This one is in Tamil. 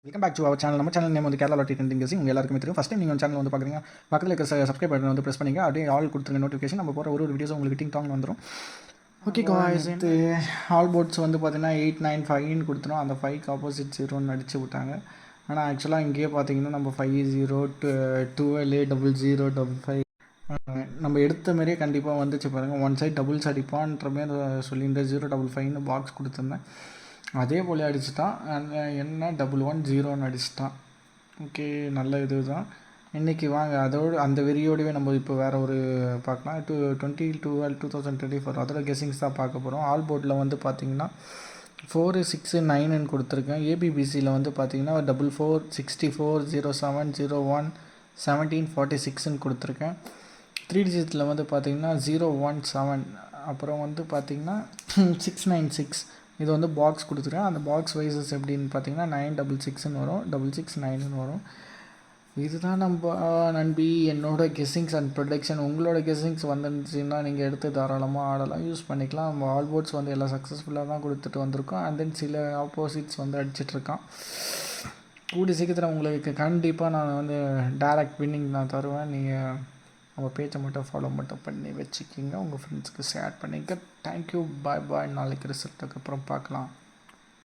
Welcome back to our channel. நம்ம சேனல் நேம் வந்து கேரளா லாட்டரி ட்ரெண்டிங் கேசிங். உங்கள் எல்லாருக்குமே தெரியும். ஃபஸ்ட் டைம் நீங்கள் சேனல் வந்து பார்க்குறீங்க, பக்கத்தில் இருக்க சப்ஸ்கிரைப் பட்டன் வந்து ப்ரெஸ் பண்ணிங்க, அப்படியே ஆல் கொடுத்துருங்க நோட்டிஃபிகேஷன். நம்ம போகிற ஒரு வீடியோஸ் உங்களுக்கு டிங் டாங் வந்துடும். ஓகே காய்ஸ், ஆல் போர்ட்ஸ் வந்து பார்த்தீங்கன்னா 895 கொடுத்துரும். அந்த 5க்கு ஆப்போசிட் 0ன்னு அடிச்சு விட்டாங்க. ஆனால் ஆக்சுவலாக இங்கேயே பார்த்தீங்கன்னா நம்ம 50 12 0055 நம்ம எடுத்த மாதிரியே கண்டிப்பாக வந்துச்சு பாருங்கள். ஒன் சைட் டபுள்ஸ் அடிப்பான்ற மாரி சொல்லியிருந்தேன். 055ன்னு பாக்ஸ் கொடுத்துருந்தேன். அதே போல் அடிச்சுட்டான். என்ன 11 அடிச்சிட்டான். ஓகே, நல்ல இது தான். இன்றைக்கி வாங்க அதோடு அந்த வெறியோடவே நம்ம இப்போ வேறு ஒரு பார்க்கலாம். 20/12/2024 அதோட கெஸ்ஸிங்ஸ் தான் பார்க்க போகிறோம். ஆல் போர்டில் வந்து பார்த்திங்கன்னா 4 6 9ன்னு கொடுத்துருக்கேன். ஏபிபிசியில் வந்து பார்த்திங்கன்னா 44 64 07 01 17 46ன்னு கொடுத்துருக்கேன். 3 டிஜிட்டில் வந்து பார்த்திங்கன்னா 017, அப்புறம் வந்து பார்த்திங்கன்னா 696. இது வந்து பாக்ஸ் கொடுத்துருக்கேன். அந்த பாக்ஸ் வைஸஸ் எப்படின்னு பார்த்தீங்கன்னா 966ன்னு வரும், 669ன்னு வரும். இதுதான் நம்ம நண்பி என்னோடய கெஸ்ஸிங்ஸ் அண்ட் ப்ரொடக்ஷன். உங்களோட கெஸ்ஸிங்ஸ் வந்துருந்துச்சுன்னா நீங்கள் எடுத்து தாராளமாக ஆடலாம், யூஸ் பண்ணிக்கலாம். நம்ம ஆல் போர்ட்ஸ் வந்து எல்லாம் சக்ஸஸ்ஃபுல்லாக தான் கொடுத்துட்டு வந்திருக்கோம். அண்ட் தென் சில ஆப்போசிட்ஸ் வந்து அடிச்சிட்ருக்கான். கூடிய சீக்கிரத்தில் உங்களுக்கு கண்டிப்பாக நான் வந்து டைரக்ட் வின்னிங் நான் தருவேன். நீங்கள் நம்ம பேச்சை மட்டும் ஃபாலோ மட்டும் பண்ணி வச்சுக்கிங்க, உங்கள் ஃப்ரெண்ட்ஸுக்கு ஷேர் பண்ணிக்க. தேங்க்யூ, பாய் பாய். நாளைக்கு ரிசல்ட்டுக்கு அப்புறம் பார்க்கலாம்.